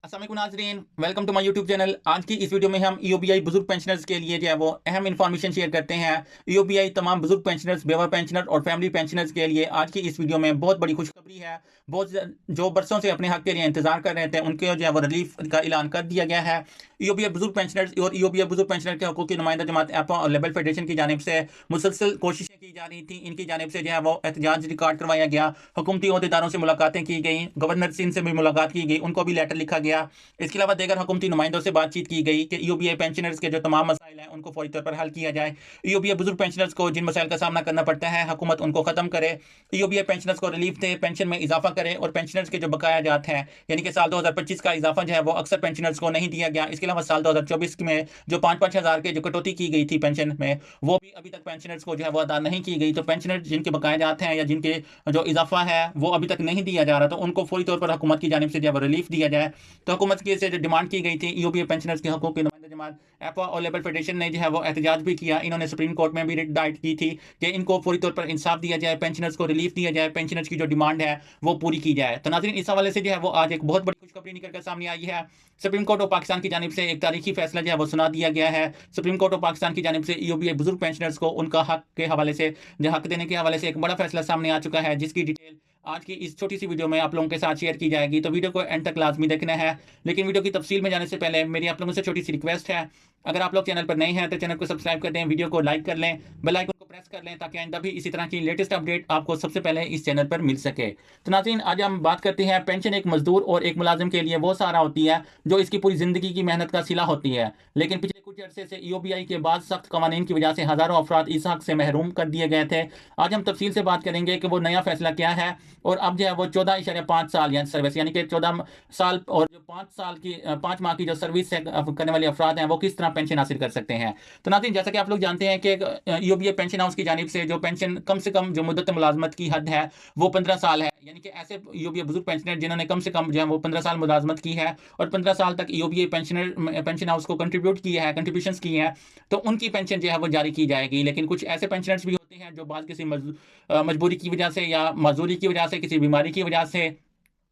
अस्सलाम नाजरीन, welcome to my YouTube channel. आज की इस वीडियो में हम ईओबीआई बुजुर्ग पेंशनर्स के लिए जो है वो अहम इन्फॉर्मेशन शेयर करते हैं। ईओबीआई तमाम बुजुर्ग पेंशनर्स, बेवा पेंशनर और फैमिली पेंशनर्स के लिए आज की इस वीडियो में बहुत बड़ी खुशखबरी है। बहुत जो बरसों से अपने हक के लिए इंतजार कर रहे थे उनके जो है वो रिलीफ का ऐलान कर दिया गया है। ईओबीआई बुजुर्ग पेंशनर्स और ईओबीआई बुजुर्ग पेंशनर के हकूक़ की नुमाइंदा जमात एपा और लेबर फेडरेशन की जानिब से मुसलसल कोशिशें की जा रही थी। इनकी जानिब से जो है वो एहतजाज रिकॉर्ड करवाया गया, हुकूमती अहदेदारों से मुलाकातें की गई, गवर्नर सिंध से भी मुलाकात की गई, उनको भी लेटर लिखा गया। इसके अलावा देगर हुकूमती नुमाइंदों से बातचीत की गई कि ईओबीआई पेंशनर्स के जो तमाम मसाइल हैं उनको फौरी तौर पर हल किया जाए। ईओबीआई बुजुर्ग पेंशनर्स को जिन मसाइल का सामना करना पड़ता है हुकूमत उनको खत्म करे। ईओबीआई पेंशनर्स को रिलीफ दे, पेंशन में इजाफा करे और पेंशनर्स के जो बकाया जात हैं यानी कि साल 2025 का इजाफा जो है वो अक्सर पेंशनर्स को नहीं दिया गया। इसके अलावा साल 2024 में जो 5-5 हज़ार के जो कटौती की गई थी पेंशन में, वो भी अभी तक पेंशनर्स को जो है वो अदा नहीं की गई। तो पेंशनर्स जिनके बकाया जाते हैं या जिनके जो इजाफा है वो अभी तक नहीं दिया जा रहा, तो उनको फौरी तौर पर हुकूमत की जानिब से जो है वो रिलीफ दिया जाए। तो हुकूमत की से जो डिमांड की गई थी, ईओबीआई पेंशनर्स के हकूक़ की नुमाइंदा जमात एपा और लेबर फेडरेशन ने जो है वो एहतजाज भी किया। इन्होंने सुप्रीम कोर्ट में भी रिट दायर की थी कि इनको फौरी तौर पर इंसाफ दिया जाए, पेंशनर्स को रिलीफ दिया जाए, पेंशनर्स की जो डिमांड है वो पूरी की जाए। तो नाज़रीन, इस हवाले से जो है वो आज एक बहुत बड़ी खुशखबरी निकल कर सामने आई है। सुप्रीम कोर्ट ऑफ पाकिस्तान की जानिब से एक तारीखी फैसला जो है वो सुना दिया गया है। सुप्रीम कोर्ट ऑफ पाकिस्तान की जानिब से ईओबीआई बुजुर्ग पेंशनर्स को उनका हक के हवाले से, जो हक देने के हवाले से एक बड़ा फैसला सामने आ चुका है, जिसकी डिटेल आज की इस छोटी सी वीडियो में आप लोगों के साथ शेयर की जाएगी। तो वीडियो को एंड तक लाजमी देखना है। लेकिन वीडियो की तफसील में जाने से पहले मेरी आप लोगों से छोटी सी रिक्वेस्ट है, अगर आप लोग चैनल पर नए हैं तो चैनल को सब्सक्राइब कर दें, वीडियो को लाइक कर लें, बेल आइकन को प्रेस कर लें ताकि आइंदा भी इसी तरह की लेटेस्ट अपडेट आपको सबसे पहले इस चैनल पर मिल सके। तो नाज़रीन, आज हम बात करते हैं पेंशन एक मजदूर और एक मुलाजिम के लिए वो सहारा होती है जो इसकी पूरी जिंदगी की मेहनत का सिला होती है। लेकिन पिछले कुछ अर्से से ईओबीआई के बाद सख्त कवानीन की वजह से हज़ारों अफराद इस हक से महरूम कर दिए गए थे। आज हम तफसील से बात करेंगे कि वो नया फैसला क्या है और अब जो है वो 14.5 साल या सर्विस यानी कि 14 साल और जो 5 साल की 5 माह की जो सर्विस करने वाले अफराद हैं वो किस तरह पेंशन हासिल कर सकते हैं। तो नाज़रीन, जैसा कि आप लोग जानते हैं कि ईओबीआई पेंशन हाउस की जानिब से जो पेंशन कम से कम जो मुद्दत मुलाजमत की हद है वो 15 साल है। यानी कि ऐसे ईओबीआई बुजुर्ग पेंशनर जिन्होंने कम से कम जो है वो 15 साल मुलाजमत की है और 15 साल तक ईओबीआई पेंशन हाउस को कंट्रीब्यूट किया है, कंट्रीब्यूशंस की हैं, तो उनकी पेंशन जो है वो जारी की जाएगी। लेकिन कुछ ऐसे पेंशनर्स भी होते हैं जो बाद किसी मजबूरी की वजह से या मजदूरी की वजह से, किसी बीमारी की वजह से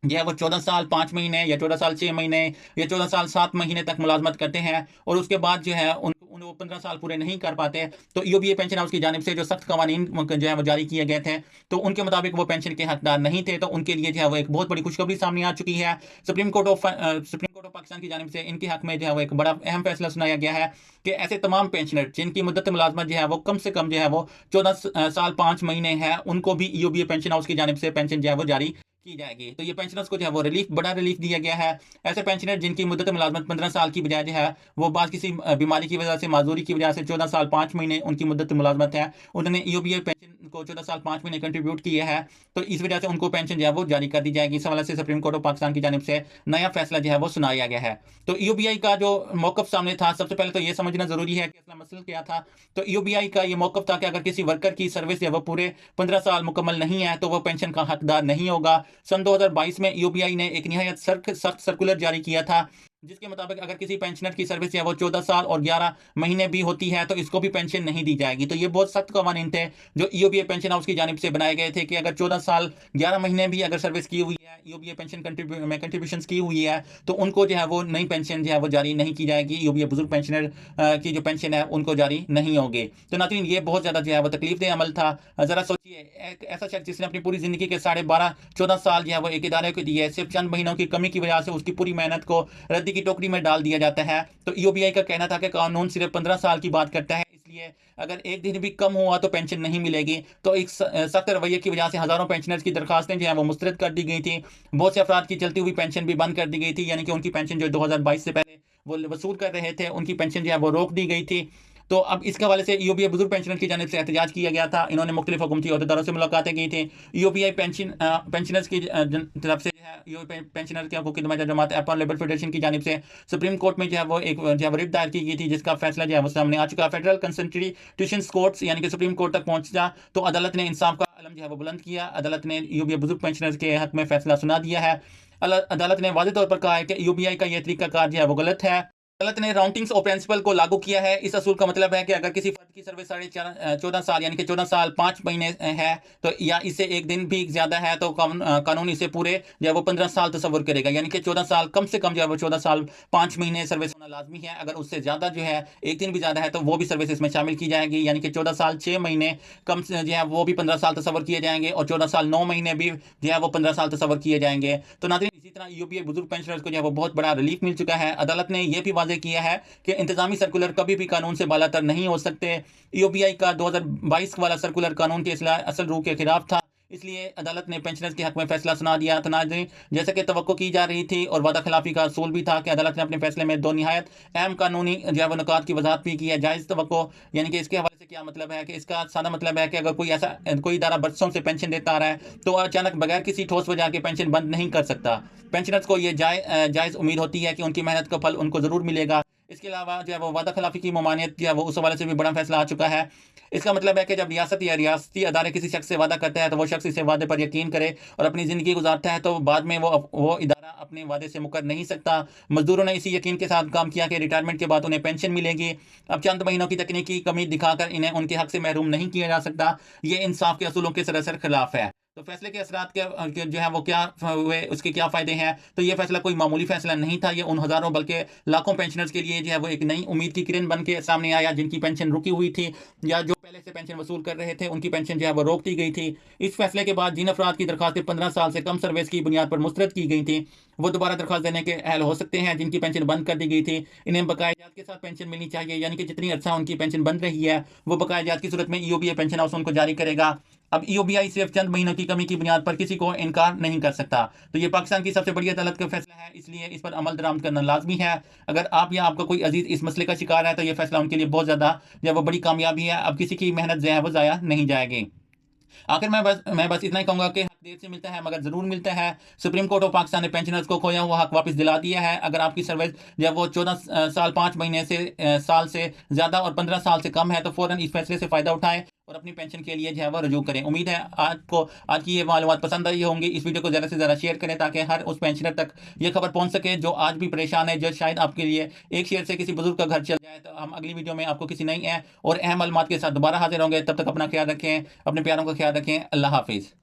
जो है वो 14 साल 5 महीने या 14 साल 6 महीने या 14 साल 7 महीने तक मुलाजमत करते हैं और उसके बाद जो है वो 15 साल पूरे नहीं कर पाते। तो ईओबीआई पेंशन हाउस की जानिब से जो सख्त कवानीन जो है वो जारी किए गए थे, तो उनके मुताबिक वो पेंशन के हकदार नहीं थे। तो उनके लिए जो है वो एक बहुत बड़ी खुशखबरी सामने आ चुकी है। सुप्रीम कोर्ट ऑफ पाकिस्तान की जानिब से इनके हक में जो है वो एक बड़ा अहम फैसला सुनाया गया है कि ऐसे तमाम पेंशनर जिनकी मुद्दत मुलाजमत जो है वो कम से कम जो है वो 14 साल 5 महीने है, उनको भी ईओबीआई पेंशन हाउस की जानिब से पेंशन जो है वो जारी की जाएगी। तो ये पेंशनर्स को जो है वो बड़ा रिलीफ दिया गया है। ऐसे पेंशनर जिनकी मुद्दत मुलाजमत 15 साल की बजाय जो है वो बाद किसी बीमारी की वजह से, माजूरी की वजह से 14 साल 5 महीने उनकी मुद्दत मुलाजमत है, उन्होंने ईओबीआई पेंशन को 14 साल 5 महीने कंट्रीब्यूट किया है, तो इस वजह से उनको पेंशन जो है वो जारी कर दी जाएगी। इस हवाले से सुप्रीम कोर्ट ऑफ पाकिस्तान की जानिब से नया फैसला जो है वो सुनाया गया है। तो ईओबीआई का जो मौकफ सामने था, सबसे पहले तो ये समझना जरूरी है कि असला मसला क्या था। तो ईओबीआई का ये मौकफ था कि अगर किसी वर्कर की सर्विस जो है वो पूरे 15 साल मुकम्मल नहीं है तो वो पेंशन का हकदार नहीं होगा। सन 2022 में ईओबीआई ने एक निहायत सख्त सर्कुलर जारी किया था, जिसके मुताबिक अगर किसी पेंशनर की सर्विस है वो 14 साल और 11 महीने भी होती है तो इसको भी पेंशन नहीं दी जाएगी। तो ये बहुत सख्त कवानीन थे जो ईओबीआई पेंशन हाउस की जानिब से बनाए गए थे कि अगर 14 साल 11 महीने भी अगर सर्विस की हुई है, ईओबीआई पेंशन कंट्रीब्यूशन की हुई है, तो उनको जो है वो नई पेंशन जो है वो जारी नहीं की जाएगी। ईओबीआई बुजुर्ग पेंशनर की जो पेंशन है उनको जारी नहीं होगी। तो नाज़रीन, ये बहुत ज़्यादा जो है वो तकलीफदेह अमल था। ज़रा सोचिए, एक ऐसा शख्स जिसने अपनी पूरी ज़िंदगी के 12.5-14 साल जो है वो एक इदारे को दिए, सिर्फ चंद महीनों की कमी की वजह से उसकी पूरी मेहनत को रद्दी की टोकरी में डाल दिया जाता है। तो ईओबीआई का कहना था कि कानून सिर्फ 15 साल की बात करता है, इसलिए अगर एक दिन भी कम हुआ तो पेंशन नहीं मिलेगी। तो एक सख्त रवैये की वजह से हज़ारों पेंशनर्स की दरखास्तें जो है वो मुस्तरद कर दी गई थी। बहुत से अफराद की चलती हुई पेंशन भी बंद कर दी गई थी, यानी कि उनकी पेंशन जो 2022 से पहले वो वसूल कर रहे थे उनकी पेंशन जो है वो रोक दी गई थी। तो अब इसके हवाले से ईओबीआई बुजुर्ग पेंशनर की जानिब से एहतजाज किया गया था। इन्होंने मुख्तलिफ हुकूमती अहदेदारों से मुलाकातें की थी। ईओबीआई पेंशनर्स की तरफ से जो है ईओबीआई पेंशनर के हकूक़ की नुमाइंदा जमात एपा और लेबर फेडरेशन की जानिब से सुप्रीम कोर्ट में जो है वो एक जो है वो रिट दायर की गई थी, जिसका फैसला जो है वो सामने आ चुका। फेडरल कंसल्टेशन कोर्ट्स यानी कि सुप्रीम कोर्ट तक पहुंचा तो अदालत ने इंसाफ का अलम जो है वो बुलंद किया। अदालत ने ईओबीआई बुजुर्ग पेंशनर्स के हक में फैसला सुना दिया है। अदालत ने वाज़ेह तौर पर कहा है कि ईओबीआई का यह तरीकाकार जो है वो गलत है अदालत ने राउंडिंग्स ऑफ प्रिंसिपल को लागू किया है। इस असूल का मतलब है कि अगर किसी फर्द की सर्विस 14.5 साल यानी कि 14 साल 5 महीने है तो या इससे एक दिन भी ज्यादा है तो कानून इसे पूरे जो है वो 15 साल तस्वर करेगा। यानी कि 14 साल कम से कम जो है वो 14 साल 5 महीने सर्विस होना लाजमी है। अगर उससे ज्यादा जो है एक दिन भी ज्यादा है तो वो भी सर्विस इसमें शामिल की जाएगी। यानी कि 14 साल 6 महीने कम से जो है वो भी 15 साल तस्वर किए जाएंगे और 14 साल 9 महीने भी जो है वो 15 साल तस्वर किए जाएंगे। तो नाज़रीन, इसी तरह यूपीआई बुजुर्ग पेंशनर्स को जो है वो बहुत बड़ा रिलीफ मिल चुका है। अदालत ने यह भी वाजे किया है कि इंतजामी सर्कुलर कभी भी कानून से बालातर नहीं हो सकते। ईओबीआई का 2022 वाला सर्कुलर कानून के असल रूह के खिलाफ था, इसलिए अदालत ने पेंशनर्स के हक में फैसला सुना दिया। तो नाज़रीन, जैसे कि तवक्को की जा रही थी और वादा खिलाफी का असूल भी था कि अदालत ने अपने फैसले में दो निहायत अहम कानूनी जो है वो नुकात की वजाहत भी की है। जायज़ तवक्को यानी कि इसके हवाले से क्या मतलब है कि इसका सादा मतलब है कि अगर कोई इदारा बरसों से पेंशन देता आ रहा है तो अचानक बगैर किसी ठोस वजह के पेंशन बंद नहीं कर सकता। पेंशनर्स को ये जायज़ उम्मीद होती है कि उनकी मेहनत का फल उनको ज़रूर मिलेगा। इसके अलावा जो है वो वादा खिलाफी की ममानियत जो है वो उस हवाले से भी बड़ा फैसला आ चुका है। इसका मतलब है कि जब रियासत या रियासती अदारे किसी शख्स से वादा करते हैं तो वो शख्स इसे वादे पर यकीन करे और अपनी ज़िंदगी गुजारता है तो बाद में वो इदारा अपने वादे से मुकर नहीं सकता। मजदूरों ने इसी यकीन के साथ काम किया कि रिटायरमेंट के बाद उन्हें पेंशन मिलेगी। अब चंद महीनों की तकनीकी कमी दिखाकर इन्हें उनके हक से महरूम नहीं किया जा सकता। ये इंसाफ के असूलों के सरासर खिलाफ है। तो फैसले के असरात के जो है वो क्या हुए, उसके क्या फ़ायदे हैं? तो ये फैसला कोई मामूली फैसला नहीं था। ये उन हज़ारों बल्कि लाखों पेंशनर्स के लिए जो है वो एक नई उम्मीद की किरण बन के सामने आया, जिनकी पेंशन रुकी हुई थी या जो पहले से पेंशन वसूल कर रहे थे उनकी पेंशन जो है वो रोक दी गई थी। इस फैसले के बाद जिन अफराद की दरखास्तें 15 साल से कम सर्विस की बुनियाद पर मुस्तरद की गई थी वो दोबारा दरखास्त देने के अहल हो सकते हैं। जिनकी पेंशन बंद कर दी गई थी इन्हें बकायदात के साथ पेंशन मिलनी चाहिए। यानी कि जितनी अर्सा उनकी पेंशन बंद रही है वो बकायदात की सूरत में ईओबीआई पेंशन हाउस उनको जारी करेगा। अब ईओबीआई सिर्फ चंद महीनों की कमी की बुनियाद पर किसी को इनकार नहीं कर सकता। तो ये पाकिस्तान की सबसे बड़ी अदालत का फैसला है, इसलिए इस पर अमल दरामद करना लाजमी है। अगर आप या आपका कोई अजीज इस मसले का शिकार है तो ये फैसला उनके लिए बहुत ज़्यादा जो है वो बड़ी कामयाबी है। अब किसी की मेहनत जो है वो ज़ाया नहीं जाएगी। आखिर मैं बस इतना ही कहूंगा कि हक देर से मिलता है मगर जरूर मिलता है। सुप्रीम कोर्ट ऑफ पाकिस्तान ने पेंशनर्स को खोया हुआ हक वापस दिला दिया है। अगर आपकी सर्विस जब वो 14 साल 5 महीने से साल से ज्यादा और 15 साल से कम है तो फौरन इस फैसले से फायदा उठाएं और अपनी पेंशन के लिए जो है वो रजू करें। उम्मीद है आज की ये मालूमात पसंद आई होंगी। इस वीडियो को ज़्यादा से ज़्यादा शेयर करें ताकि हर उस पेंशनर तक ये खबर पहुंच सके जो आज भी परेशान है, जो शायद आपके लिए एक शेयर से किसी बुजुर्ग का घर चल जाए। तो हम अगली वीडियो में आपको किसी नई और अहम मालूमात के साथ दोबारा हाजिर होंगे। तब तक अपना ख्याल रखें, अपने प्यारों का ख्याल रखें। अल्लाह हाफिज़।